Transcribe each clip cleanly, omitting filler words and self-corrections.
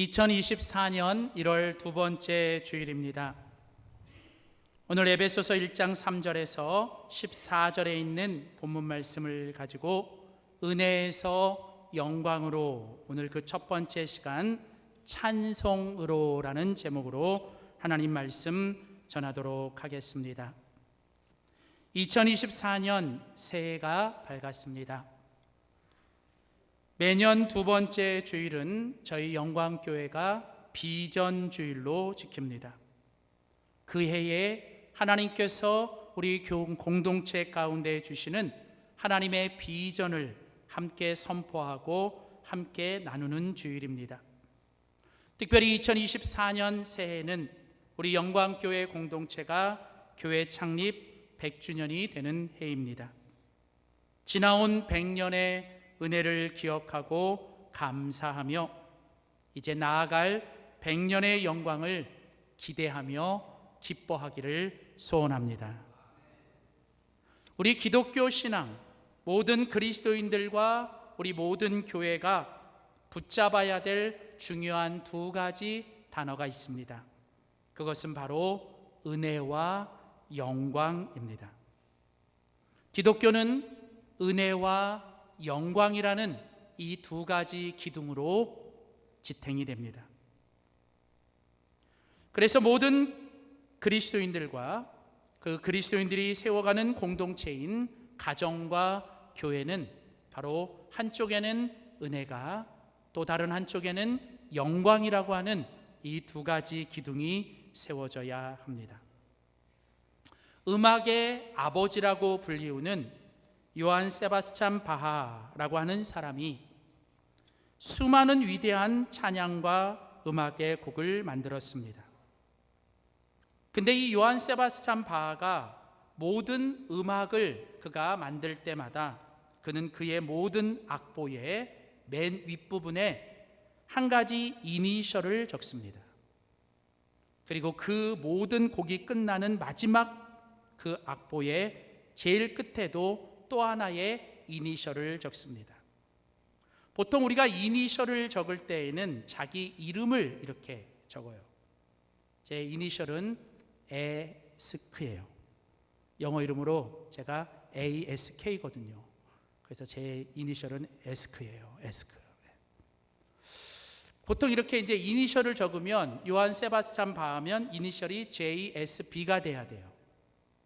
2024년 1월 두 번째 주일입니다. 오늘 에베소서 1장 3절에서 14절에 있는 본문 말씀을 가지고 은혜에서 영광으로, 오늘 그 첫 번째 시간 찬송으로라는 제목으로 하나님 말씀 전하도록 하겠습니다. 2024년 새해가 밝았습니다. 매년 두 번째 주일은 저희 영광교회가 비전 주일로 지킵니다. 그 해에 하나님께서 우리 공동체 가운데 주시는 하나님의 비전을 함께 선포하고 함께 나누는 주일입니다. 특별히 2024년 새해는 우리 영광교회 공동체가 교회 창립 100주년이 되는 해입니다. 지나온 100년의 은혜를 기억하고 감사하며 이제 나아갈 100년의 영광을 기대하며 기뻐하기를 소원합니다. 우리 기독교 신앙, 모든 그리스도인들과 우리 모든 교회가 붙잡아야 될 중요한 두 가지 단어가 있습니다. 그것은 바로 은혜와 영광입니다. 기독교는 은혜와 영광이라는 이 두 가지 기둥으로 지탱이 됩니다. 그래서 모든 그리스도인들과 그 그리스도인들이 세워가는 공동체인 가정과 교회는 바로 한쪽에는 은혜가, 또 다른 한쪽에는 영광이라고 하는 이 두 가지 기둥이 세워져야 합니다. 음악의 아버지라고 불리우는 요한 세바스찬 바하라고 하는 사람이 수많은 위대한 찬양과 음악의 곡을 만들었습니다. 근데 이 요한 세바스찬 바하가 모든 음악을 그가 만들 때마다 그는 그의 모든 악보의 맨 윗부분에 한 가지 이니셜을 적습니다. 그리고 그 모든 곡이 끝나는 마지막 그 악보의 제일 끝에도 또 하나의 이니셜을 적습니다. 보통 우리가 이니셜을 적을 때에는 자기 이름을 이렇게 적어요. 제 이니셜은 에스크예요. 영어 이름으로 제가 ASK거든요. 그래서 제 이니셜은 에스크예요. 에스크. 보통 이렇게 이제 이니셜을 적으면 요한 세바스찬 바하면 이니셜이 JSB가 돼야 돼요.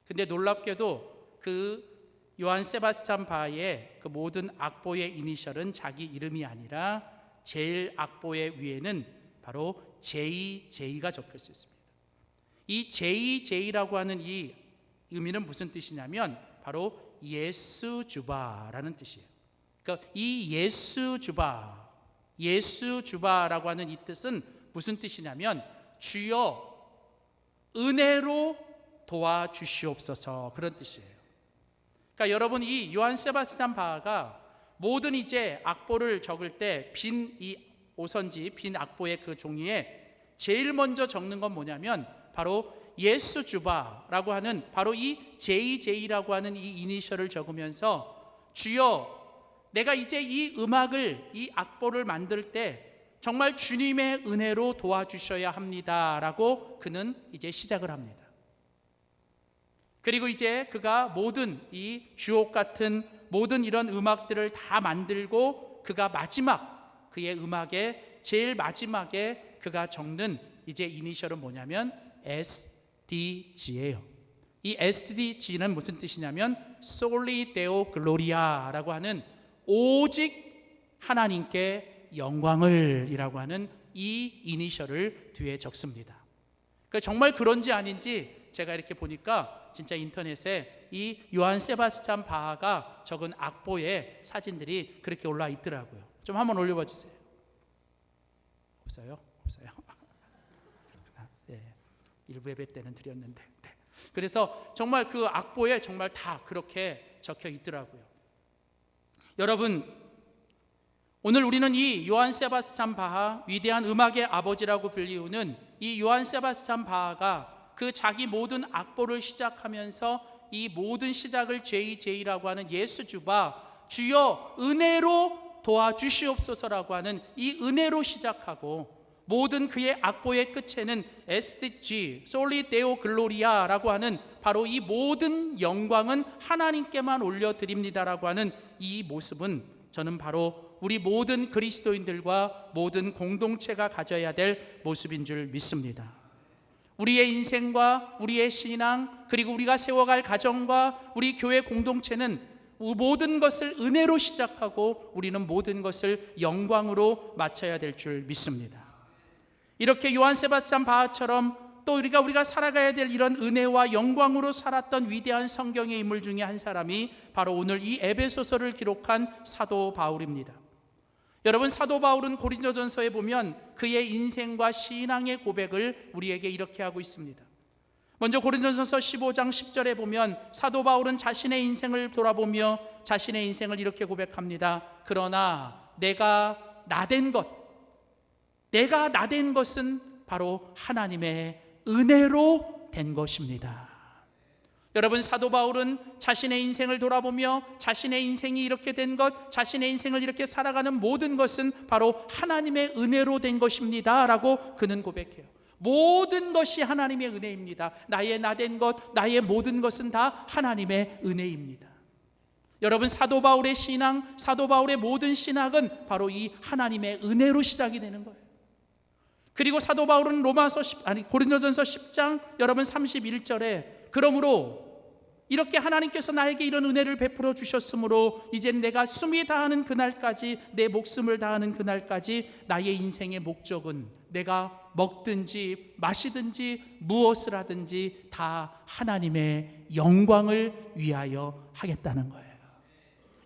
근데 놀랍게도 그 요한 세바스찬 바하의 그 모든 악보의 이니셜은 자기 이름이 아니라 제일 악보의 위에는 바로 JJ가 적혀 있습니다. 이 JJ라고 하는 이 의미는 무슨 뜻이냐면 바로 예수 주바라는 뜻이에요. 그러니까 이 예수 주바라고 하는 이 뜻은 무슨 뜻이냐면 주여 은혜로 도와주시옵소서, 그런 뜻이에요. 그러니까 여러분, 이 요한 세바스찬 바하가 모든 이제 악보를 적을 때 빈 이 오선지, 빈 악보의 그 종이에 제일 먼저 적는 건 뭐냐면 바로 예수 주바라고 하는 바로 이 JJ라고 하는 이 이니셜을 적으면서 주여, 내가 이제 이 음악을, 이 악보를 만들 때 정말 주님의 은혜로 도와주셔야 합니다라고 그는 이제 시작을 합니다. 그리고 이제 그가 모든 이 주옥 같은 모든 이런 음악들을 다 만들고 그가 마지막 그의 음악의 제일 마지막에 그가 적는 이제 이니셜은 뭐냐면 SDG예요. 이 SDG는 무슨 뜻이냐면 Soli Deo Gloria라고 하는 오직 하나님께 영광을 이라고 하는 이 이니셜을 뒤에 적습니다. 그러니까 정말 그런지 아닌지 제가 이렇게 보니까 진짜 인터넷에 이 요한 세바스찬 바하가 적은 악보의 사진들이 그렇게 올라와 있더라고요. 좀 한번 올려봐 주세요. 없어요? 네, 일부 예배 때는 드렸는데. 네. 그래서 정말 그 악보에 정말 다 그렇게 적혀 있더라고요. 여러분, 오늘 우리는 이 요한 세바스찬 바하, 위대한 음악의 아버지라고 불리우는 이 요한 세바스찬 바하가 그 자기 모든 악보를 시작하면서 이 모든 시작을 JJ라고 하는 예수 주바, 주여 은혜로 도와주시옵소서라고 하는 이 은혜로 시작하고 모든 그의 악보의 끝에는 SG, 솔리 데오 글로리아라고 하는 바로 이 모든 영광은 하나님께만 올려드립니다라고 하는 이 모습은 저는 바로 우리 모든 그리스도인들과 모든 공동체가 가져야 될 모습인 줄 믿습니다. 우리의 인생과 우리의 신앙, 그리고 우리가 세워갈 가정과 우리 교회 공동체는 모든 것을 은혜로 시작하고 우리는 모든 것을 영광으로 마쳐야 될 줄 믿습니다. 이렇게 요한 세바스찬 바하처럼 또 우리가 살아가야 될 이런 은혜와 영광으로 살았던 위대한 성경의 인물 중에 한 사람이 바로 오늘 이 에베소서를 기록한 사도 바울입니다. 여러분, 사도 바울은 고린도전서에 보면 그의 인생과 신앙의 고백을 우리에게 이렇게 하고 있습니다. 먼저 고린도전서 15장 10절에 보면 사도 바울은 자신의 인생을 돌아보며 자신의 인생을 이렇게 고백합니다. 그러나 내가 나된 것은 바로 하나님의 은혜로 된 것입니다. 여러분, 사도 바울은 자신의 인생을 돌아보며 자신의 인생이 이렇게 된 것, 자신의 인생을 이렇게 살아가는 모든 것은 바로 하나님의 은혜로 된 것입니다 라고 그는 고백해요. 모든 것이 하나님의 은혜입니다. 나의 나된 것, 나의 모든 것은 다 하나님의 은혜입니다. 여러분, 사도 바울의 신앙, 사도 바울의 모든 신학은 바로 이 하나님의 은혜로 시작이 되는 거예요. 그리고 사도 바울은 고린도전서 10장 여러분 31절에 그러므로 이렇게 하나님께서 나에게 이런 은혜를 베풀어 주셨으므로 이제 내가 숨이 다하는 그날까지, 내 목숨을 다하는 그날까지 나의 인생의 목적은 내가 먹든지 마시든지 무엇을 하든지 다 하나님의 영광을 위하여 하겠다는 거예요.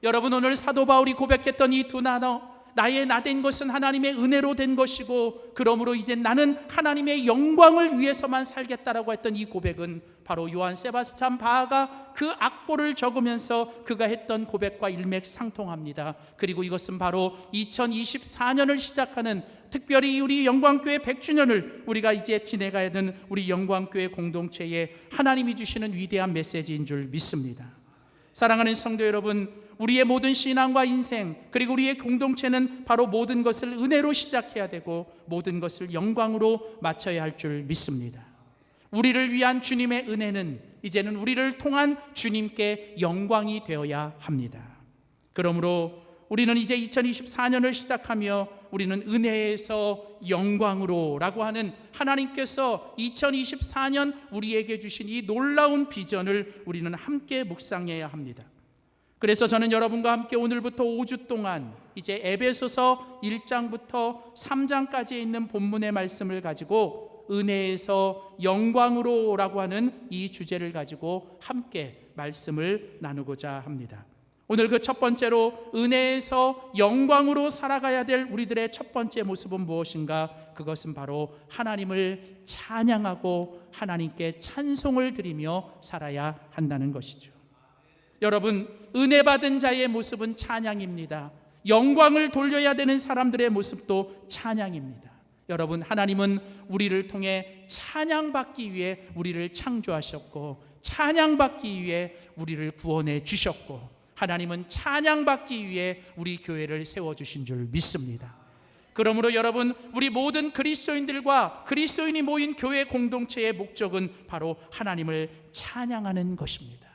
여러분, 오늘 사도 바울이 고백했던 이 두 단어, 나의 나된 것은 하나님의 은혜로 된 것이고 그러므로 이제 나는 하나님의 영광을 위해서만 살겠다라고 했던 이 고백은 바로 요한 세바스찬 바하가 그 악보를 적으면서 그가 했던 고백과 일맥상통합니다. 그리고 이것은 바로 2024년을 시작하는, 특별히 우리 영광교회 100주년을 우리가 이제 지내가야 하는 우리 영광교회 공동체에 하나님이 주시는 위대한 메시지인 줄 믿습니다. 사랑하는 성도 여러분, 우리의 모든 신앙과 인생, 그리고 우리의 공동체는 바로 모든 것을 은혜로 시작해야 되고 모든 것을 영광으로 마쳐야 할 줄 믿습니다. 우리를 위한 주님의 은혜는 이제는 우리를 통한 주님께 영광이 되어야 합니다. 그러므로 우리는 이제 2024년을 시작하며 우리는 은혜에서 영광으로 라고 하는 하나님께서 2024년 우리에게 주신 이 놀라운 비전을 우리는 함께 묵상해야 합니다. 그래서 저는 여러분과 함께 오늘부터 5주 동안 이제 에베소서 1장부터 3장까지에 있는 본문의 말씀을 가지고 은혜에서 영광으로 라고 하는 이 주제를 가지고 함께 말씀을 나누고자 합니다. 오늘 그 첫 번째로 은혜에서 영광으로 살아가야 될 우리들의 첫 번째 모습은 무엇인가? 그것은 바로 하나님을 찬양하고 하나님께 찬송을 드리며 살아야 한다는 것이죠. 여러분, 은혜 받은 자의 모습은 찬양입니다. 영광을 돌려야 되는 사람들의 모습도 찬양입니다. 여러분, 하나님은 우리를 통해 찬양받기 위해 우리를 창조하셨고 찬양받기 위해 우리를 구원해 주셨고 하나님은 찬양받기 위해 우리 교회를 세워주신 줄 믿습니다. 그러므로 여러분, 우리 모든 그리스도인들과 그리스도인이 모인 교회 공동체의 목적은 바로 하나님을 찬양하는 것입니다.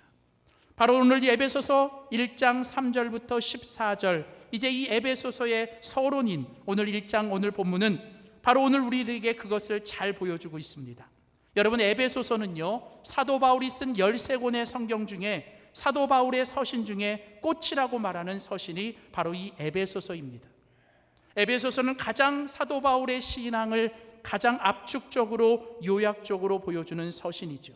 바로 오늘 에베소서 1장 3절부터 14절, 이제 이 에베소서의 서론인 오늘 1장 오늘 본문은 바로 오늘 우리에게 그것을 잘 보여주고 있습니다. 여러분, 에베소서는요, 사도 바울이 쓴 13권의 성경 중에 사도 바울의 서신 중에 꽃이라고 말하는 서신이 바로 이 에베소서입니다. 에베소서는 가장 사도 바울의 신앙을 가장 압축적으로 요약적으로 보여주는 서신이죠.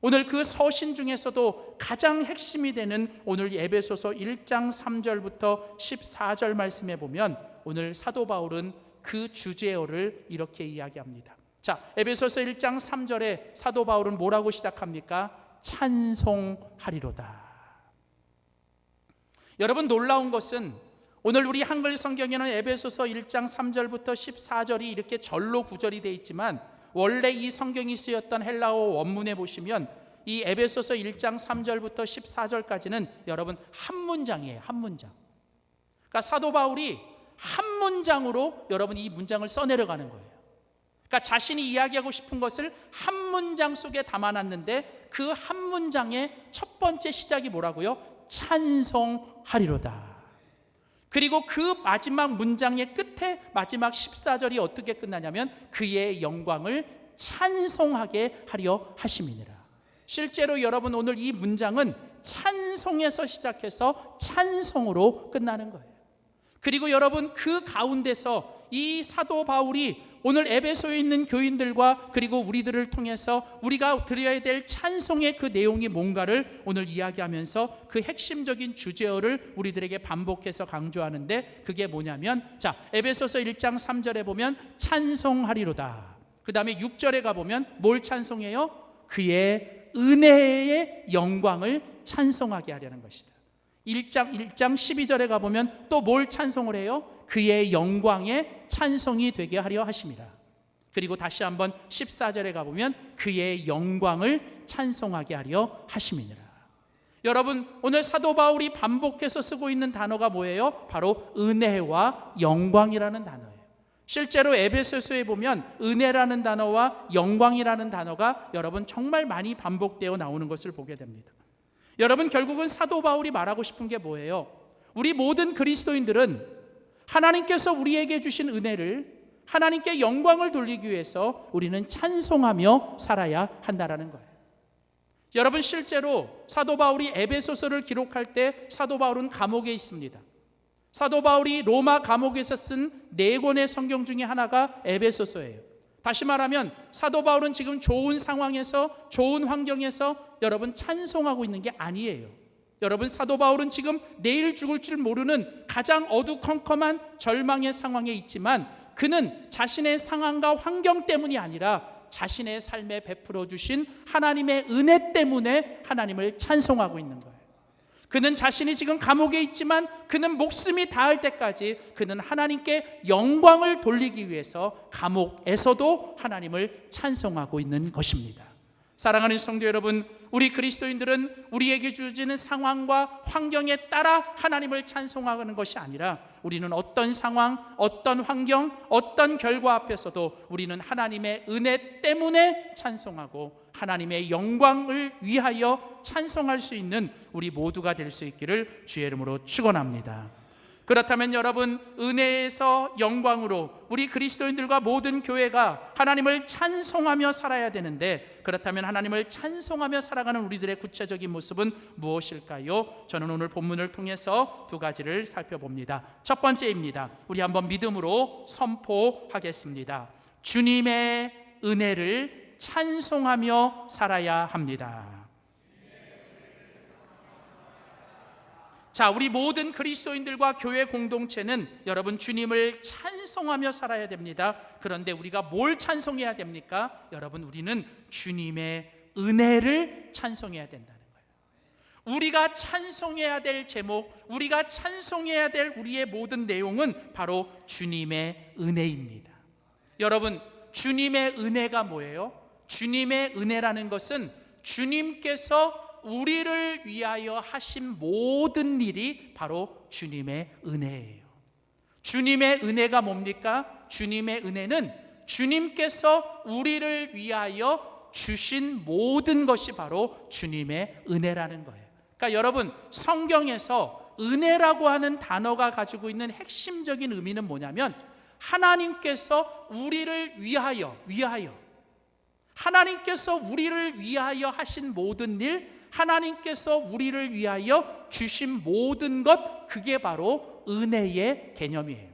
오늘 그 서신 중에서도 가장 핵심이 되는 오늘 에베소서 1장 3절부터 14절 말씀에 보면 오늘 사도 바울은 그 주제어를 이렇게 이야기합니다. 자, 에베소서 1장 3절에 사도 바울은 뭐라고 시작합니까? 찬송하리로다. 여러분, 놀라운 것은 오늘 우리 한글 성경에는 에베소서 1장 3절부터 14절이 이렇게 절로 구절이 되어 있지만 원래 이 성경이 쓰였던 헬라어 원문에 보시면 이 에베소서 1장 3절부터 14절까지는 여러분 한 문장이에요. 한 문장. 그러니까 사도 바울이 한 문장으로 여러분 이 문장을 써내려가는 거예요. 그러니까 자신이 이야기하고 싶은 것을 한 문장 속에 담아놨는데 그 한 문장의 첫 번째 시작이 뭐라고요? 찬송하리로다. 그리고 그 마지막 문장의 끝에 마지막 14절이 어떻게 끝나냐면 그의 영광을 찬송하게 하려 하심이니라. 실제로 여러분 오늘 이 문장은 찬송에서 시작해서 찬송으로 끝나는 거예요. 그리고 여러분 그 가운데서 이 사도 바울이 오늘 에베소에 있는 교인들과 그리고 우리들을 통해서 우리가 드려야 될 찬송의 그 내용이 뭔가를 오늘 이야기하면서 그 핵심적인 주제어를 우리들에게 반복해서 강조하는데 그게 뭐냐면 자, 에베소서 1장 3절에 보면 찬송하리로다. 그 다음에 6절에 가보면 뭘 찬송해요? 그의 은혜의 영광을 찬송하게 하려는 것이다. 1장 12절에 가보면 또 뭘 찬송을 해요? 그의 영광의 찬송이 되게 하려 하심이라. 그리고 다시 한번 14절에 가보면 그의 영광을 찬송하게 하려 하심이니라. 여러분 오늘 사도 바울이 반복해서 쓰고 있는 단어가 뭐예요? 바로 은혜와 영광이라는 단어예요. 실제로 에베소서에 보면 은혜라는 단어와 영광이라는 단어가 여러분 정말 많이 반복되어 나오는 것을 보게 됩니다. 여러분 결국은 사도 바울이 말하고 싶은 게 뭐예요? 우리 모든 그리스도인들은 하나님께서 우리에게 주신 은혜를 하나님께 영광을 돌리기 위해서 우리는 찬송하며 살아야 한다라는 거예요. 여러분 실제로 사도 바울이 에베소서를 기록할 때 사도 바울은 감옥에 있습니다. 사도 바울이 로마 감옥에서 쓴 4권의 성경 중에 하나가 에베소서예요. 다시 말하면 사도 바울은 지금 좋은 상황에서 좋은 환경에서 여러분 찬송하고 있는 게 아니에요. 여러분 사도 바울은 지금 내일 죽을 줄 모르는 가장 어두컴컴한 절망의 상황에 있지만 그는 자신의 상황과 환경 때문이 아니라 자신의 삶에 베풀어 주신 하나님의 은혜 때문에 하나님을 찬송하고 있는 거예요. 그는 자신이 지금 감옥에 있지만 그는 목숨이 닿을 때까지 그는 하나님께 영광을 돌리기 위해서 감옥에서도 하나님을 찬송하고 있는 것입니다. 사랑하는 성도 여러분, 우리 그리스도인들은 우리에게 주어지는 상황과 환경에 따라 하나님을 찬송하는 것이 아니라 우리는 어떤 상황, 어떤 환경, 어떤 결과 앞에서도 우리는 하나님의 은혜 때문에 찬송하고 하나님의 영광을 위하여 찬송할 수 있는 우리 모두가 될 수 있기를 주의 이름으로 축원합니다. 그렇다면 여러분 은혜에서 영광으로 우리 그리스도인들과 모든 교회가 하나님을 찬송하며 살아야 되는데 그렇다면 하나님을 찬송하며 살아가는 우리들의 구체적인 모습은 무엇일까요? 저는 오늘 본문을 통해서 2가지를 살펴봅니다. 첫 번째입니다. 우리 한번 믿음으로 선포하겠습니다. 주님의 은혜를 찬송하며 살아야 합니다. 자, 우리 모든 그리스도인들과 교회 공동체는 여러분 주님을 찬송하며 살아야 됩니다. 그런데 우리가 뭘 찬송해야 됩니까? 여러분 우리는 주님의 은혜를 찬송해야 된다는 거예요. 우리가 찬송해야 될 제목, 우리가 찬송해야 될 우리의 모든 내용은 바로 주님의 은혜입니다. 여러분 주님의 은혜가 뭐예요? 주님의 은혜라는 것은 주님께서 우리를 위하여 하신 모든 일이 바로 주님의 은혜예요. 주님의 은혜가 뭡니까? 주님의 은혜는 주님께서 우리를 위하여 주신 모든 것이 바로 주님의 은혜라는 거예요. 그러니까 여러분 성경에서 은혜라고 하는 단어가 가지고 있는 핵심적인 의미는 뭐냐면 하나님께서 우리를 위하여 하나님께서 우리를 위하여 하신 모든 일, 하나님께서 우리를 위하여 주신 모든 것, 그게 바로 은혜의 개념이에요.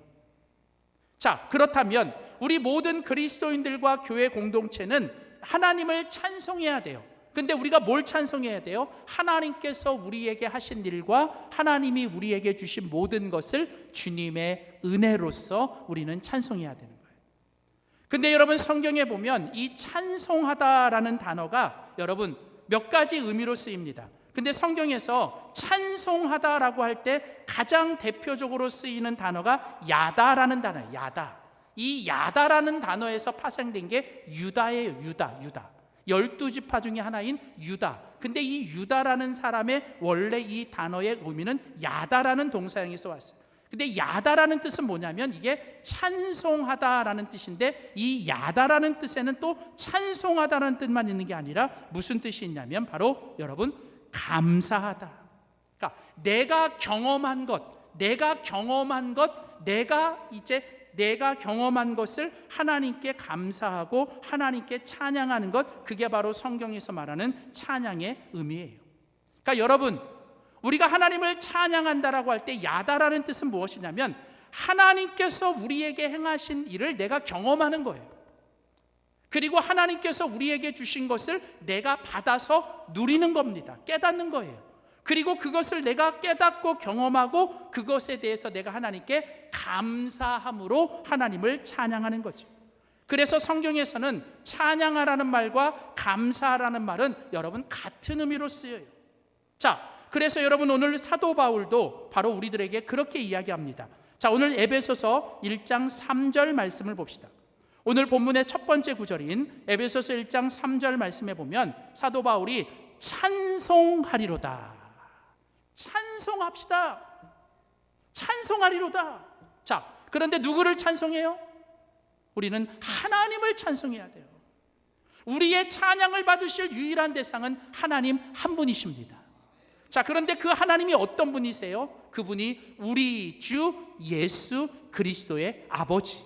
자, 그렇다면 우리 모든 그리스도인들과 교회 공동체는 하나님을 찬송해야 돼요. 근데 우리가 뭘 찬송해야 돼요? 하나님께서 우리에게 하신 일과 하나님이 우리에게 주신 모든 것을 주님의 은혜로서 우리는 찬송해야 되는 거예요. 근데 여러분 성경에 보면 이 찬송하다라는 단어가 여러분 몇 가지 의미로 쓰입니다. 근데 성경에서 찬송하다라고 할 때 가장 대표적으로 쓰이는 단어가 야다라는 단어예요. 야다. 이 야다라는 단어에서 파생된 게 유다예요. 유다. 12지파 중에 하나인 유다. 근데 이 유다라는 사람의 원래 이 단어의 의미는 야다라는 동사형에서 왔어요. 근데 야다라는 뜻은 뭐냐면 이게 찬송하다라는 뜻인데, 이 야다라는 뜻에는 또 찬송하다라는 뜻만 있는 게 아니라 무슨 뜻이 있냐면 바로 여러분 감사하다. 그러니까 내가 경험한 것, 내가 경험한 것을 하나님께 감사하고 하나님께 찬양하는 것, 그게 바로 성경에서 말하는 찬양의 의미예요. 그러니까 여러분, 우리가 하나님을 찬양한다라고 할 때 야다라는 뜻은 무엇이냐면 하나님께서 우리에게 행하신 일을 내가 경험하는 거예요. 그리고 하나님께서 우리에게 주신 것을 내가 받아서 누리는 겁니다. 깨닫는 거예요. 그리고 그것을 내가 깨닫고 경험하고 그것에 대해서 내가 하나님께 감사함으로 하나님을 찬양하는 거죠. 그래서 성경에서는 찬양하라는 말과 감사하라는 말은 여러분 같은 의미로 쓰여요. 자, 그래서 여러분 오늘 사도 바울도 바로 우리들에게 그렇게 이야기합니다. 자, 오늘 에베소서 1장 3절 말씀을 봅시다. 오늘 본문의 첫 번째 구절인 에베소서 1장 3절 말씀에 보면 사도 바울이 찬송하리로다, 찬송합시다, 찬송하리로다. 자, 그런데 누구를 찬송해요? 우리는 하나님을 찬송해야 돼요. 우리의 찬양을 받으실 유일한 대상은 하나님 한 분이십니다. 자, 그런데 그 하나님이 어떤 분이세요? 그분이 우리 주 예수 그리스도의 아버지.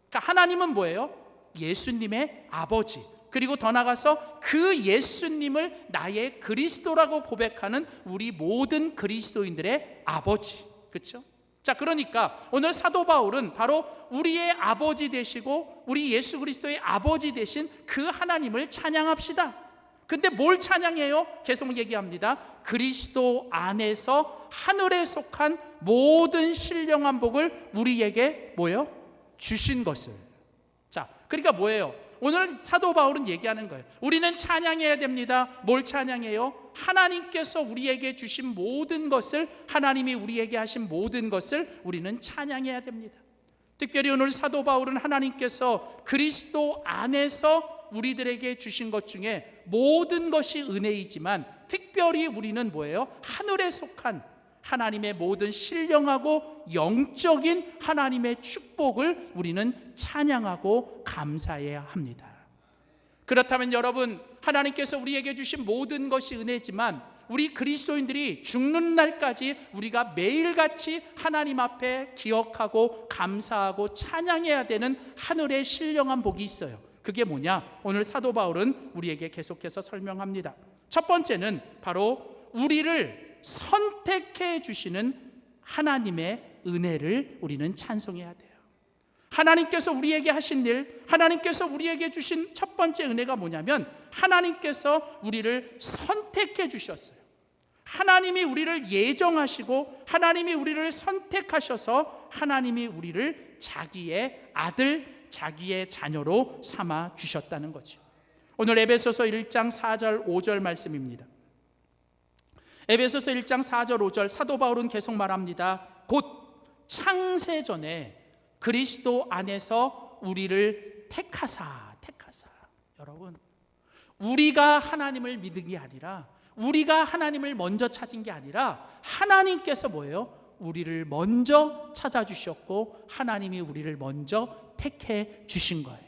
그러니까 하나님은 뭐예요? 예수님의 아버지. 그리고 더 나아가서 그 예수님을 나의 그리스도라고 고백하는 우리 모든 그리스도인들의 아버지. 그렇죠? 자, 그러니까 오늘 사도 바울은 바로 우리의 아버지 되시고 우리 예수 그리스도의 아버지 되신 그 하나님을 찬양합시다. 근데 뭘 찬양해요? 계속 얘기합니다. 그리스도 안에서 하늘에 속한 모든 신령한 복을 우리에게 뭐예요? 주신 것을. 자, 그러니까 뭐예요? 오늘 사도 바울은 얘기하는 거예요. 우리는 찬양해야 됩니다. 뭘 찬양해요? 하나님께서 우리에게 주신 모든 것을, 하나님이 우리에게 하신 모든 것을 우리는 찬양해야 됩니다. 특별히 오늘 사도 바울은 하나님께서 그리스도 안에서 우리들에게 주신 것 중에 모든 것이 은혜이지만 특별히 우리는 뭐예요? 하늘에 속한 하나님의 모든 신령하고 영적인 하나님의 축복을 우리는 찬양하고 감사해야 합니다. 그렇다면 여러분, 하나님께서 우리에게 주신 모든 것이 은혜지만 우리 그리스도인들이 죽는 날까지 우리가 매일같이 하나님 앞에 기억하고 감사하고 찬양해야 되는 하늘의 신령한 복이 있어요. 그게 뭐냐? 오늘 사도 바울은 우리에게 계속해서 설명합니다. 첫 번째는 바로 우리를 선택해 주시는 하나님의 은혜를 우리는 찬송해야 돼요. 하나님께서 우리에게 하신 일, 하나님께서 우리에게 주신 첫 번째 은혜가 뭐냐면 하나님께서 우리를 선택해 주셨어요. 하나님이 우리를 예정하시고 하나님이 우리를 선택하셔서 하나님이 우리를 자기의 아들, 자기의 자녀로 삼아 주셨다는 거죠. 오늘 에베소서 1장 4절 5절 말씀입니다. 에베소서 1장 4절 5절 사도 바울은 계속 말합니다. 곧 창세전에 그리스도 안에서 우리를 택하사. 여러분, 우리가 하나님을 믿은 게 아니라, 우리가 하나님을 먼저 찾은 게 아니라 하나님께서 뭐예요? 우리를 먼저 찾아주셨고 하나님이 우리를 먼저 택해 주신 거예요.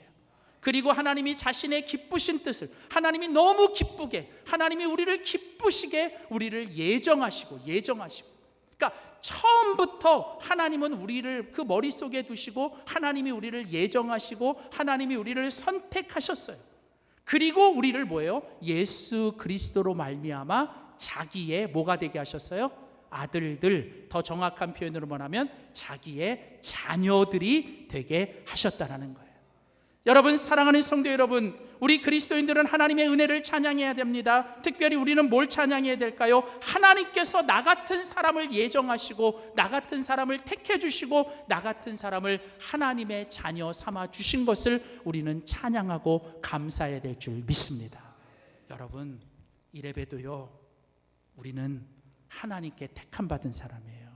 그리고 하나님이 자신의 기쁘신 뜻을, 하나님이 너무 기쁘게, 하나님이 우리를 기쁘시게 우리를 예정하시고 그러니까 처음부터 하나님은 우리를 그 머릿속에 두시고 하나님이 우리를 예정하시고 하나님이 우리를 선택하셨어요. 그리고 우리를 뭐예요? 예수 그리스도로 말미암아 자기의 뭐가 되게 하셨어요? 아들들, 더 정확한 표현으로 말하면 자기의 자녀들이 되게 하셨다는 거예요. 여러분, 사랑하는 성도 여러분, 우리 그리스도인들은 하나님의 은혜를 찬양해야 됩니다. 특별히 우리는 뭘 찬양해야 될까요? 하나님께서 나 같은 사람을 예정하시고 나 같은 사람을 택해 주시고 나 같은 사람을 하나님의 자녀 삼아 주신 것을 우리는 찬양하고 감사해야 될 줄 믿습니다. 여러분, 이래봬도요, 우리는 하나님께 택함 받은 사람이에요.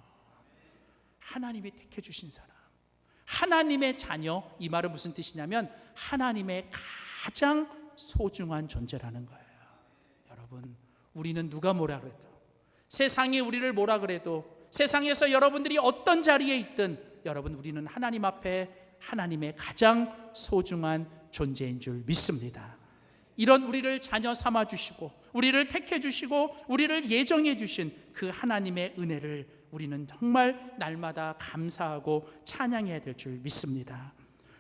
하나님이 택해 주신 사람, 하나님의 자녀. 이 말은 무슨 뜻이냐면 하나님의 가장 소중한 존재라는 거예요. 여러분, 우리는 누가 뭐라 그래도, 세상이 우리를 뭐라 그래도, 세상에서 여러분들이 어떤 자리에 있든 여러분 우리는 하나님 앞에 하나님의 가장 소중한 존재인 줄 믿습니다. 이런 우리를 자녀 삼아 주시고 우리를 택해 주시고 우리를 예정해 주신 그 하나님의 은혜를 우리는 정말 날마다 감사하고 찬양해야 될 줄 믿습니다.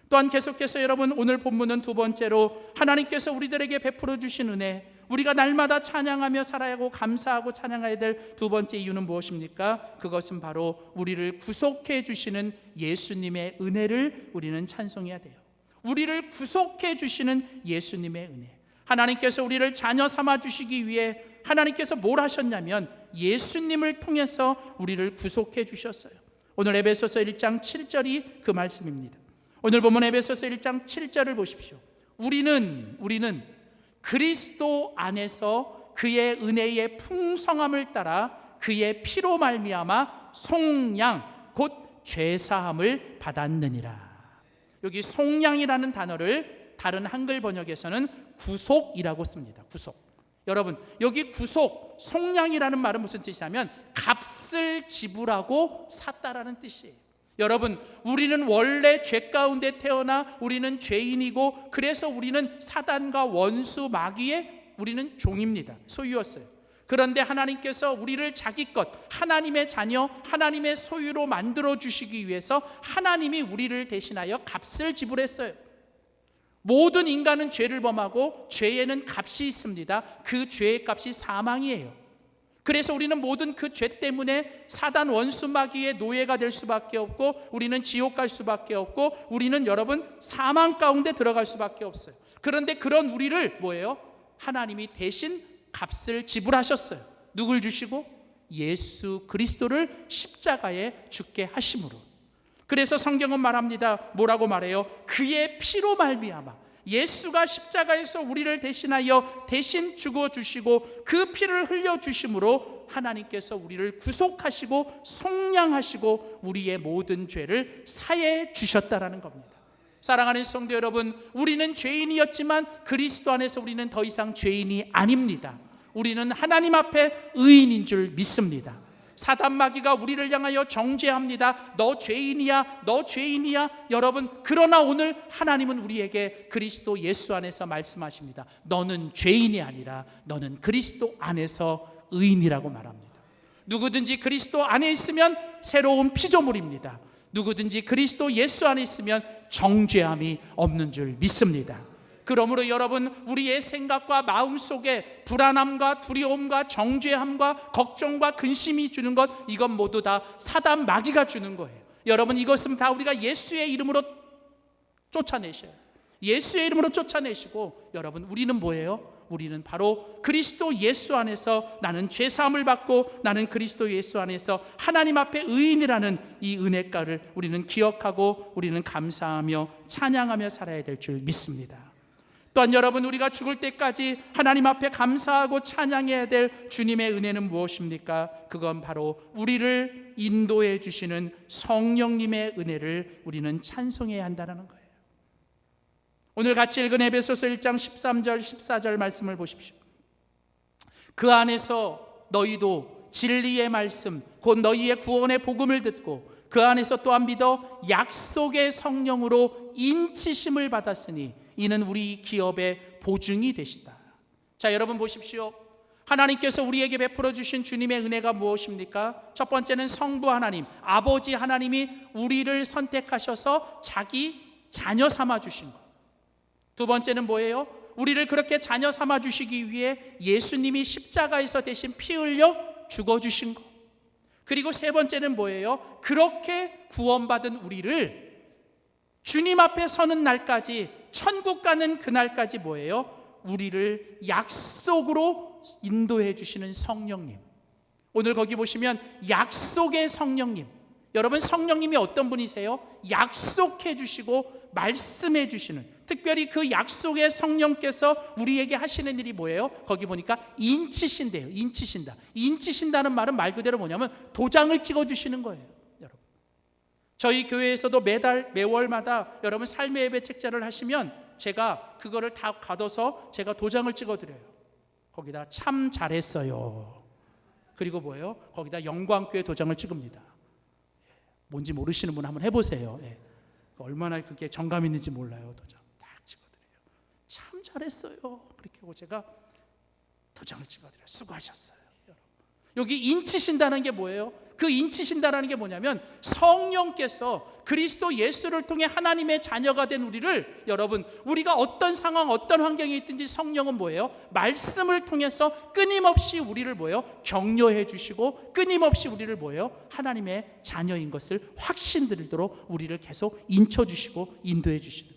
또한 계속해서 여러분 오늘 본문은 두 번째로 하나님께서 우리들에게 베풀어 주신 은혜, 우리가 날마다 찬양하며 살아야 하고 감사하고 찬양해야 될 두 번째 이유는 무엇입니까? 그것은 바로 우리를 구속해 주시는 예수님의 은혜를 우리는 찬송해야 돼요. 우리를 구속해 주시는 예수님의 은혜. 하나님께서 우리를 자녀 삼아 주시기 위해 하나님께서 뭘 하셨냐면 예수님을 통해서 우리를 구속해 주셨어요. 오늘 에베소서 1장 7절이 그 말씀입니다. 오늘 보면 에베소서 1장 7절을 보십시오. 우리는 그리스도 안에서 그의 은혜의 풍성함을 따라 그의 피로 말미암아 속량 곧 죄사함을 받았느니라. 여기 속량이라는 단어를 다른 한글 번역에서는 구속이라고 씁니다. 구속. 여러분 여기 구속, 속량이라는 말은 무슨 뜻이냐면 값을 지불하고 샀다라는 뜻이에요. 여러분 우리는 원래 죄 가운데 태어나 우리는 죄인이고 그래서 우리는 사단과 원수 마귀의 우리는 종입니다. 소유였어요. 그런데 하나님께서 우리를 자기 것, 하나님의 자녀, 하나님의 소유로 만들어 주시기 위해서 하나님이 우리를 대신하여 값을 지불했어요. 모든 인간은 죄를 범하고 죄에는 값이 있습니다. 그 죄의 값이 사망이에요. 그래서 우리는 모든 그 죄 때문에 사단 원수 마귀의 노예가 될 수밖에 없고 우리는 지옥 갈 수밖에 없고 우리는 여러분 사망 가운데 들어갈 수밖에 없어요. 그런데 그런 우리를 뭐예요? 하나님이 대신 값을 지불하셨어요. 누굴 주시고? 예수 그리스도를 십자가에 죽게 하심으로. 그래서 성경은 말합니다. 뭐라고 말해요? 그의 피로 말미암아 예수가 십자가에서 우리를 대신하여 대신 죽어주시고 그 피를 흘려주심으로 하나님께서 우리를 구속하시고 속량하시고 우리의 모든 죄를 사해 주셨다라는 겁니다. 사랑하는 성도 여러분, 우리는 죄인이었지만 그리스도 안에서 우리는 더 이상 죄인이 아닙니다. 우리는 하나님 앞에 의인인 줄 믿습니다. 사단 마귀가 우리를 향하여 정죄합니다. 너 죄인이야, 너 죄인이야. 여러분 그러나 오늘 하나님은 우리에게 그리스도 예수 안에서 말씀하십니다. 너는 죄인이 아니라 너는 그리스도 안에서 의인이라고 말합니다. 누구든지 그리스도 안에 있으면 새로운 피조물입니다. 누구든지 그리스도 예수 안에 있으면 정죄함이 없는 줄 믿습니다. 그러므로 여러분 우리의 생각과 마음 속에 불안함과 두려움과 정죄함과 걱정과 근심이 주는 것, 이건 모두 다 사단 마귀가 주는 거예요. 여러분 이것은 다 우리가 예수의 이름으로 쫓아내셔야 돼요. 예수의 이름으로 쫓아내시고 여러분 우리는 뭐예요? 우리는 바로 그리스도 예수 안에서 나는 죄사함을 받고 나는 그리스도 예수 안에서 하나님 앞에 의인이라는 이 은혜가를 우리는 기억하고 우리는 감사하며 찬양하며 살아야 될 줄 믿습니다. 또한 여러분 우리가 죽을 때까지 하나님 앞에 감사하고 찬양해야 될 주님의 은혜는 무엇입니까? 그건 바로 우리를 인도해 주시는 성령님의 은혜를 우리는 찬송해야 한다는 거예요. 오늘 같이 읽은 에베소서 1장 13절 14절 말씀을 보십시오. 그 안에서 너희도 진리의 말씀 곧 너희의 구원의 복음을 듣고 그 안에서 또한 믿어 약속의 성령으로 인치심을 받았으니 이는 우리 기업의 보증이 되시다. 자 여러분 보십시오. 하나님께서 우리에게 베풀어 주신 주님의 은혜가 무엇입니까? 첫 번째는 성부 하나님, 아버지 하나님이 우리를 선택하셔서 자기 자녀 삼아 주신 것. 두 번째는 뭐예요? 우리를 그렇게 자녀 삼아 주시기 위해 예수님이 십자가에서 대신 피 흘려 죽어 주신 것. 그리고 세 번째는 뭐예요? 그렇게 구원받은 우리를 주님 앞에 서는 날까지, 천국 가는 그날까지 뭐예요? 우리를 약속으로 인도해 주시는 성령님. 오늘 거기 보시면 약속의 성령님. 여러분 성령님이 어떤 분이세요? 약속해 주시고 말씀해 주시는, 특별히 그 약속의 성령께서 우리에게 하시는 일이 뭐예요? 거기 보니까 인치신대요. 인치신다. 인치신다는 말은 말 그대로 뭐냐면 도장을 찍어 주시는 거예요. 여러분 저희 교회에서도 매월마다 여러분 삶의 예배 책자를 하시면 제가 그거를 다 가둬서 제가 도장을 찍어 드려요. 거기다 참 잘했어요. 그리고 뭐예요? 거기다 영광교회 도장을 찍습니다. 뭔지 모르시는 분 한번 해보세요. 예. 얼마나 그게 정감 있는지 몰라요. 도장 딱 찍어드려요. 참 잘했어요. 그렇게 하고 제가 도장을 찍어드려요. 수고하셨어요. 여기 인치신다는 게 뭐예요? 그 인치신다는 게 뭐냐면 성령께서 그리스도 예수를 통해 하나님의 자녀가 된 우리를, 여러분, 우리가 어떤 상황 어떤 환경에 있든지 성령은 뭐예요? 말씀을 통해서 끊임없이 우리를 뭐예요? 격려해 주시고 끊임없이 우리를 뭐예요? 하나님의 자녀인 것을 확신들도록 우리를 계속 인쳐 주시고 인도해 주시는 거예요.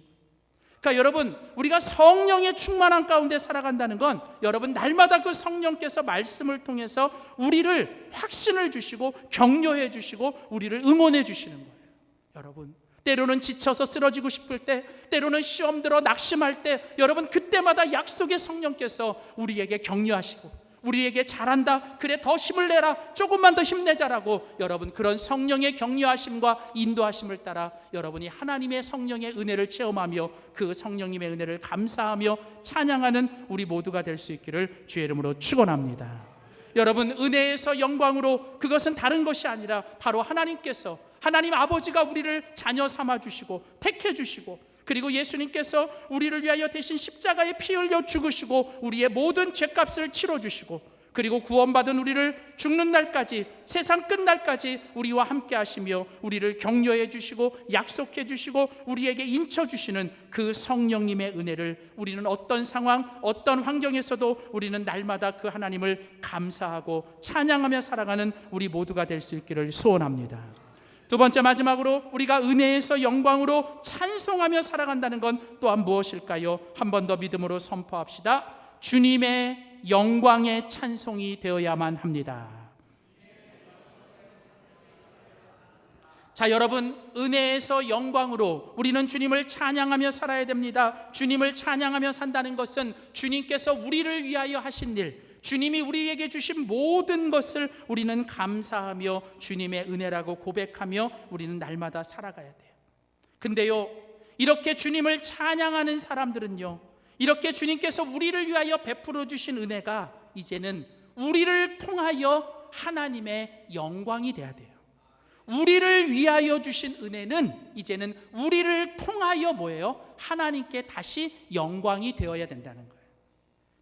그러니까 여러분, 우리가 성령의 충만한 가운데 살아간다는 건 여러분 날마다 그 성령께서 말씀을 통해서 우리를 확신을 주시고 격려해 주시고 우리를 응원해 주시는 거예요. 여러분, 때로는 지쳐서 쓰러지고 싶을 때, 때로는 시험 들어 낙심할 때, 여러분 그때마다 약속의 성령께서 우리에게 격려하시고 우리에게 잘한다, 그래 더 힘을 내라, 조금만 더 힘내자라고, 여러분 그런 성령의 격려하심과 인도하심을 따라 여러분이 하나님의 성령의 은혜를 체험하며 그 성령님의 은혜를 감사하며 찬양하는 우리 모두가 될 수 있기를 주의 이름으로 축원합니다. 여러분, 은혜에서 영광으로, 그것은 다른 것이 아니라 바로 하나님께서, 하나님 아버지가 우리를 자녀 삼아 주시고 택해 주시고, 그리고 예수님께서 우리를 위하여 대신 십자가에 피 흘려 죽으시고 우리의 모든 죄값을 치러주시고, 그리고 구원받은 우리를 죽는 날까지, 세상 끝날까지 우리와 함께 하시며 우리를 격려해 주시고 약속해 주시고 우리에게 인쳐 주시는 그 성령님의 은혜를 우리는 어떤 상황 어떤 환경에서도 우리는 날마다 그 하나님을 감사하고 찬양하며 살아가는 우리 모두가 될 수 있기를 소원합니다. 두 번째, 마지막으로 우리가 은혜에서 영광으로 찬송하며 살아간다는 건 또한 무엇일까요? 한 번 더 믿음으로 선포합시다. 주님의 영광의 찬송이 되어야만 합니다. 자, 여러분, 은혜에서 영광으로 우리는 주님을 찬양하며 살아야 됩니다. 주님을 찬양하며 산다는 것은 주님께서 우리를 위하여 하신 일, 주님이 우리에게 주신 모든 것을 우리는 감사하며 주님의 은혜라고 고백하며 우리는 날마다 살아가야 돼요. 근데요, 이렇게 주님을 찬양하는 사람들은요, 이렇게 주님께서 우리를 위하여 베풀어 주신 은혜가 이제는 우리를 통하여 하나님의 영광이 돼야 돼요. 우리를 위하여 주신 은혜는 이제는 우리를 통하여 뭐예요? 하나님께 다시 영광이 되어야 된다는 거예요.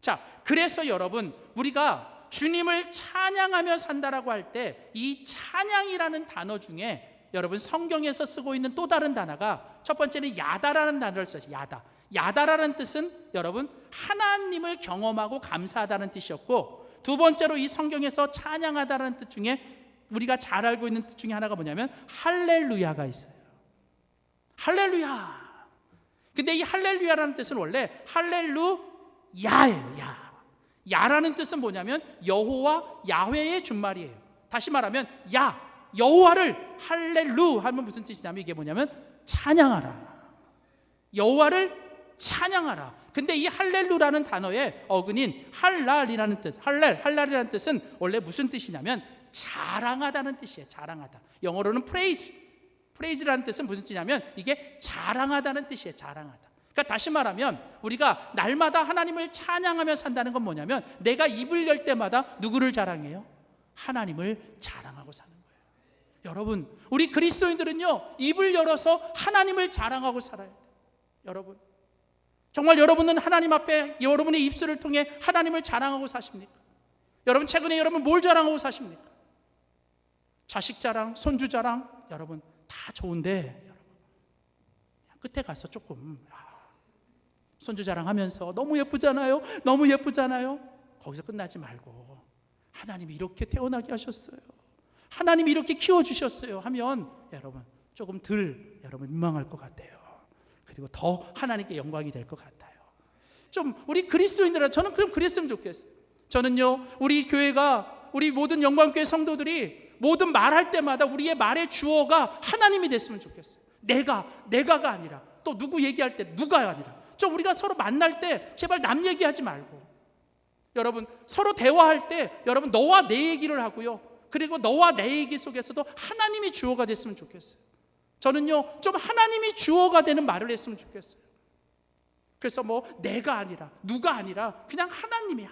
자, 그래서 여러분, 우리가 주님을 찬양하며 산다라고 할 때 이 찬양이라는 단어 중에 여러분 성경에서 쓰고 있는 또 다른 단어가, 첫 번째는 야다라는 단어를 써요. 야다라는 뜻은 여러분 하나님을 경험하고 감사하다는 뜻이었고, 두 번째로 이 성경에서 찬양하다라는 뜻 중에 우리가 잘 알고 있는 뜻 중에 하나가 뭐냐면 할렐루야가 있어요. 할렐루야. 근데 이 할렐루야라는 뜻은 원래 할렐루야예요. 야라는 뜻은 뭐냐면 여호와 야훼의 준말이에요. 다시 말하면 여호와를 할렐루 하면 무슨 뜻이냐면 이게 뭐냐면 찬양하라, 여호와를 찬양하라. 근데 이 할렐루라는 단어의 어근인 할랄이라는 뜻, 할랄이라는 뜻은 원래 무슨 뜻이냐면 자랑하다는 뜻이에요. 자랑하다. 영어로는 프레이즈라는 뜻은 무슨 뜻이냐면 이게 자랑하다는 뜻이에요. 자랑하다. 그러니까 다시 말하면 우리가 날마다 하나님을 찬양하며 산다는 건 뭐냐면 내가 입을 열 때마다 누구를 자랑해요? 하나님을 자랑하고 사는 거예요. 여러분, 우리 그리스도인들은요, 입을 열어서 하나님을 자랑하고 살아야 돼요. 여러분, 정말 여러분은 하나님 앞에 여러분의 입술을 통해 하나님을 자랑하고 사십니까? 여러분, 최근에 여러분 뭘 자랑하고 사십니까? 자식 자랑, 손주 자랑, 여러분 다 좋은데 여러분 끝에 가서 조금 손주 자랑하면서 너무 예쁘잖아요, 너무 예쁘잖아요, 거기서 끝나지 말고 하나님이 이렇게 태어나게 하셨어요, 하나님이 이렇게 키워주셨어요 하면 여러분 조금 덜 여러분 민망할 것 같아요. 그리고 더 하나님께 영광이 될 것 같아요. 좀 우리 그리스도인들은, 저는 그럼 그랬으면 좋겠어요. 저는요, 우리 교회가, 우리 모든 영광교회 성도들이 모든 말할 때마다 우리의 말의 주어가 하나님이 됐으면 좋겠어요. 내가가 아니라, 또 누구 얘기할 때 누가 아니라, 좀 우리가 서로 만날 때 제발 남 얘기하지 말고, 여러분 서로 대화할 때 여러분 너와 내 얘기를 하고요, 그리고 너와 내 얘기 속에서도 하나님이 주어가 됐으면 좋겠어요. 저는요, 좀 하나님이 주어가 되는 말을 했으면 좋겠어요. 그래서 뭐 내가 아니라 누가 아니라 그냥 하나님이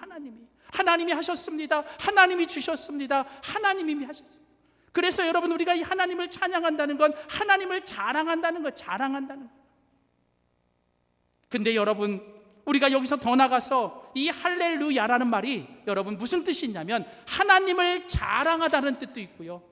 하나님이 하셨습니다. 하나님이 주셨습니다. 하나님이 하셨습니다. 그래서 여러분, 우리가 이 하나님을 찬양한다는 건 하나님을 자랑한다는 것, 자랑한다는 것. 근데 여러분, 우리가 여기서 더 나가서 이 할렐루야라는 말이 여러분 무슨 뜻이 있냐면 하나님을 자랑하다는 뜻도 있고요,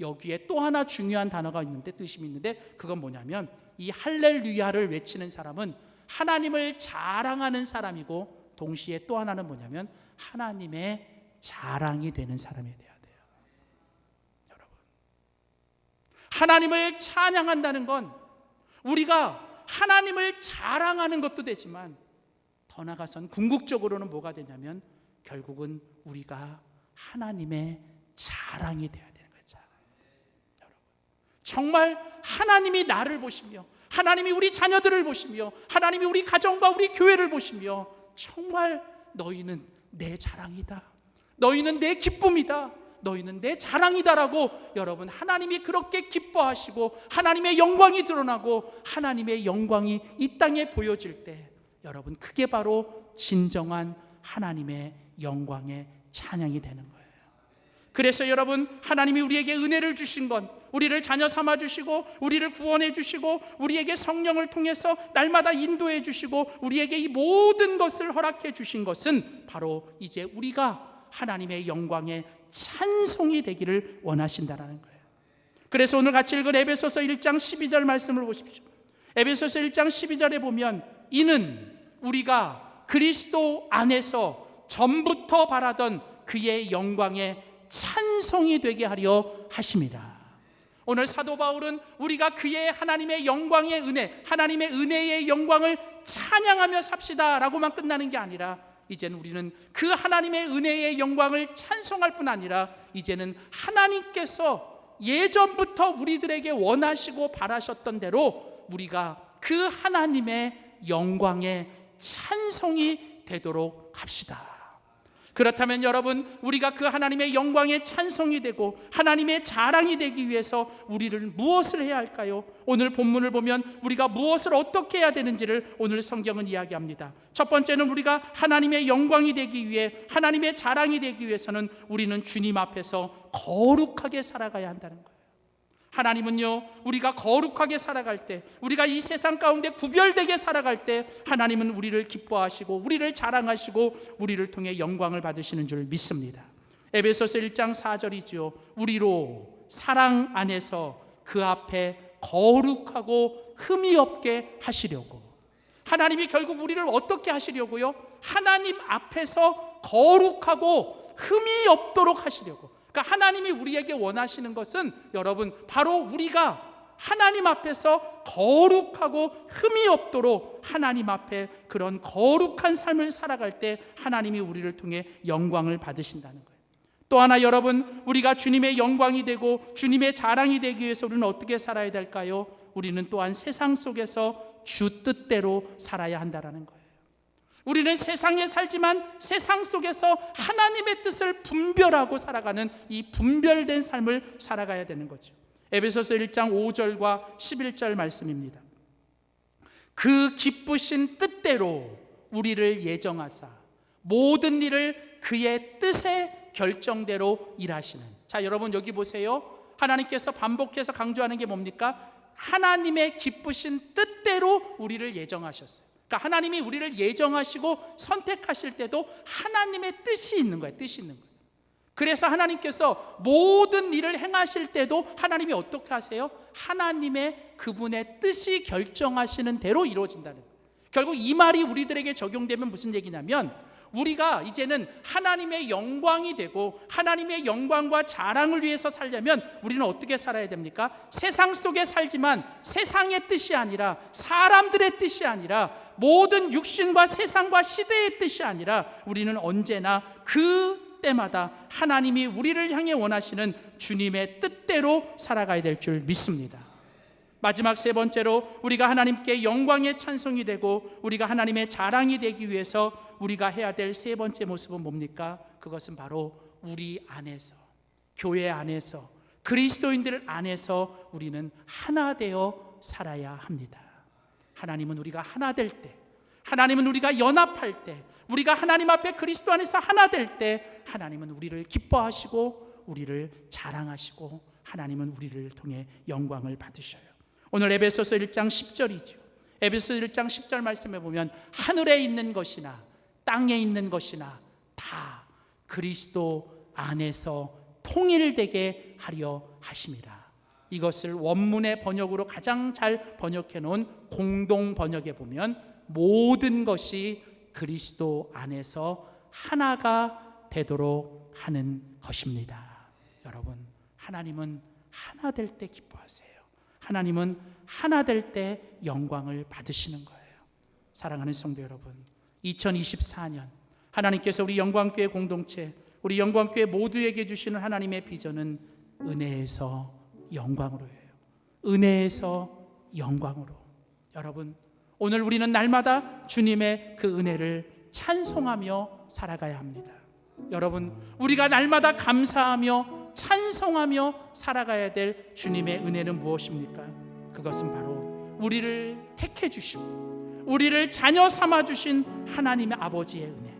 여기에 또 하나 중요한 단어가 있는데, 뜻이 있는데, 그건 뭐냐면 이 할렐루야를 외치는 사람은 하나님을 자랑하는 사람이고, 동시에 또 하나는 뭐냐면 하나님의 자랑이 되는 사람이 돼야 돼요. 여러분, 하나님을 찬양한다는 건 우리가 하나님을 자랑하는 것도 되지만, 더 나아가선 궁극적으로는 뭐가 되냐면 결국은 우리가 하나님의 자랑이 돼야 되는 거죠. 여러분, 정말 하나님이 나를 보시며, 하나님이 우리 자녀들을 보시며, 하나님이 우리 가정과 우리 교회를 보시며, 정말 너희는 내 자랑이다, 너희는 내 기쁨이다, 너희는 내 자랑이다라고 여러분, 하나님이 그렇게 기뻐하시고 하나님의 영광이 드러나고 하나님의 영광이 이 땅에 보여질 때, 여러분, 그게 바로 진정한 하나님의 영광의 찬양이 되는 거예요. 그래서 여러분, 하나님이 우리에게 은혜를 주신 건, 우리를 자녀 삼아 주시고 우리를 구원해 주시고 우리에게 성령을 통해서 날마다 인도해 주시고 우리에게 이 모든 것을 허락해 주신 것은 바로 이제 우리가 하나님의 영광의 찬송이 되기를 원하신다라는 거예요. 그래서 오늘 같이 읽은 에베소서 1장 12절 말씀을 보십시오. 에베소서 1장 12절에 보면, 이는 우리가 그리스도 안에서 전부터 바라던 그의 영광의 찬송이 되게 하려 하심이라. 오늘 사도 바울은 우리가 그의 하나님의 영광의 은혜, 하나님의 은혜의 영광을 찬양하며 삽시다 라고만 끝나는 게 아니라, 이제는 우리는 그 하나님의 은혜의 영광을 찬송할 뿐 아니라 이제는 하나님께서 예전부터 우리들에게 원하시고 바라셨던 대로 우리가 그 하나님의 영광의 찬송이 되도록 합시다. 그렇다면 여러분, 우리가 그 하나님의 영광의 찬송이 되고 하나님의 자랑이 되기 위해서 우리를 무엇을 해야 할까요? 오늘 본문을 보면 우리가 무엇을 어떻게 해야 되는지를 오늘 성경은 이야기합니다. 첫 번째는 우리가 하나님의 영광이 되기 위해, 하나님의 자랑이 되기 위해서는 우리는 주님 앞에서 거룩하게 살아가야 한다는 거예요. 하나님은요, 우리가 거룩하게 살아갈 때, 우리가 이 세상 가운데 구별되게 살아갈 때 하나님은 우리를 기뻐하시고 우리를 자랑하시고 우리를 통해 영광을 받으시는 줄 믿습니다. 에베소서 1장 4절이지요. 우리로 사랑 안에서 그 앞에 거룩하고 흠이 없게 하시려고. 하나님이 결국 우리를 어떻게 하시려고요? 하나님 앞에서 거룩하고 흠이 없도록 하시려고. 그러니까 하나님이 우리에게 원하시는 것은 여러분, 바로 우리가 하나님 앞에서 거룩하고 흠이 없도록 하나님 앞에 그런 거룩한 삶을 살아갈 때 하나님이 우리를 통해 영광을 받으신다는 거예요. 또 하나 여러분, 우리가 주님의 영광이 되고 주님의 자랑이 되기 위해서 우리는 어떻게 살아야 될까요? 우리는 또한 세상 속에서 주 뜻대로 살아야 한다는 거예요. 우리는 세상에 살지만 세상 속에서 하나님의 뜻을 분별하고 살아가는 이 분별된 삶을 살아가야 되는 거죠. 에베소서 1장 5절과 11절 말씀입니다. 그 기쁘신 뜻대로 우리를 예정하사 모든 일을 그의 뜻의 결정대로 일하시는. 자, 여러분 여기 보세요. 하나님께서 반복해서 강조하는 게 뭡니까? 하나님의 기쁘신 뜻대로 우리를 예정하셨어요. 그러니까 하나님이 우리를 예정하시고 선택하실 때도 하나님의 뜻이 있는 거예요. 뜻이 있는 거예요. 그래서 하나님께서 모든 일을 행하실 때도 하나님이 어떻게 하세요? 하나님의 그분의 뜻이 결정하시는 대로 이루어진다는 거예요. 결국 이 말이 우리들에게 적용되면 무슨 얘기냐면, 우리가 이제는 하나님의 영광이 되고 하나님의 영광과 자랑을 위해서 살려면 우리는 어떻게 살아야 됩니까? 세상 속에 살지만 세상의 뜻이 아니라, 사람들의 뜻이 아니라, 모든 육신과 세상과 시대의 뜻이 아니라 우리는 언제나 그 때마다 하나님이 우리를 향해 원하시는 주님의 뜻대로 살아가야 될 줄 믿습니다. 마지막 세 번째로, 우리가 하나님께 영광의 찬송이 되고 우리가 하나님의 자랑이 되기 위해서 우리가 해야 될 세 번째 모습은 뭡니까? 그것은 바로 우리 안에서, 교회 안에서, 그리스도인들 안에서 우리는 하나 되어 살아야 합니다. 하나님은 우리가 하나 될 때, 하나님은 우리가 연합할 때, 우리가 하나님 앞에 그리스도 안에서 하나 될 때 하나님은 우리를 기뻐하시고 우리를 자랑하시고 하나님은 우리를 통해 영광을 받으셔요. 오늘 에베소서 1장 10절이죠. 에베소서 1장 10절 말씀에 보면 하늘에 있는 것이나 땅에 있는 것이나 다 그리스도 안에서 통일되게 하려 하심이라. 이것을 원문의 번역으로 가장 잘 번역해 놓은 공동 번역에 보면 모든 것이 그리스도 안에서 하나가 되도록 하는 것입니다. 여러분, 하나님은 하나 될 때 기뻐하세요. 하나님은 하나 될 때 영광을 받으시는 거예요. 사랑하는 성도 여러분, 2024년 하나님께서 우리 영광교회 공동체, 우리 영광교회 모두에게 주시는 하나님의 비전은 은혜에서 영광으로예요. 은혜에서 영광으로. 여러분, 오늘 우리는 날마다 주님의 그 은혜를 찬송하며 살아가야 합니다. 여러분, 우리가 날마다 감사하며 찬송하며 살아가야 될 주님의 은혜는 무엇입니까? 그것은 바로 우리를 택해 주시고 우리를 자녀 삼아 주신 하나님의 아버지의 은혜,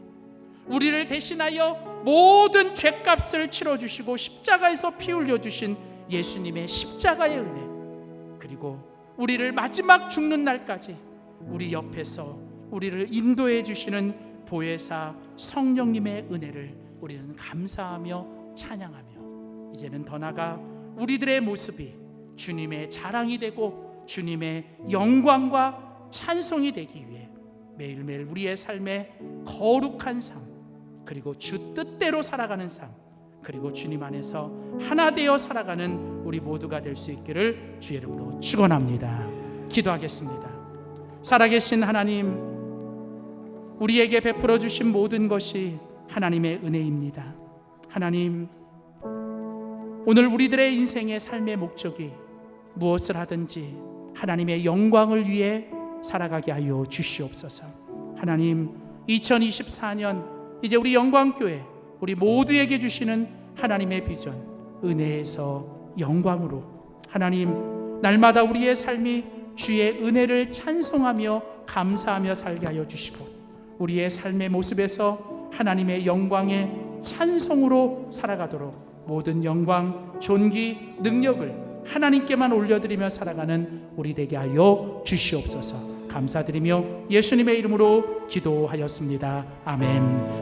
우리를 대신하여 모든 죄값을 치러주시고 십자가에서 피 흘려주신 예수님의 십자가의 은혜, 그리고 우리를 마지막 죽는 날까지 우리 옆에서 우리를 인도해 주시는 보혜사 성령님의 은혜를 우리는 감사하며 찬양하며 이제는 더 나아가 우리들의 모습이 주님의 자랑이 되고 주님의 영광과 찬송이 되기 위해 매일매일 우리의 삶에 거룩한 삶, 그리고 주 뜻대로 살아가는 삶, 그리고 주님 안에서 하나 되어 살아가는 우리 모두가 될 수 있기를 주의 이름으로 축원합니다. 기도하겠습니다. 살아계신 하나님, 우리에게 베풀어 주신 모든 것이 하나님의 은혜입니다. 하나님, 오늘 우리들의 인생의 삶의 목적이 무엇을 하든지 하나님의 영광을 위해 살아가게 하여 주시옵소서. 하나님, 2024년 이제 우리 영광교회 우리 모두에게 주시는 하나님의 비전, 은혜에서 영광으로, 하나님 날마다 우리의 삶이 주의 은혜를 찬송하며 감사하며 살게 하여 주시고 우리의 삶의 모습에서 하나님의 영광의 찬송으로 살아가도록 모든 영광, 존귀, 능력을 하나님께만 올려드리며 살아가는 우리 되게 하여 주시옵소서. 감사드리며 예수님의 이름으로 기도하였습니다. 아멘.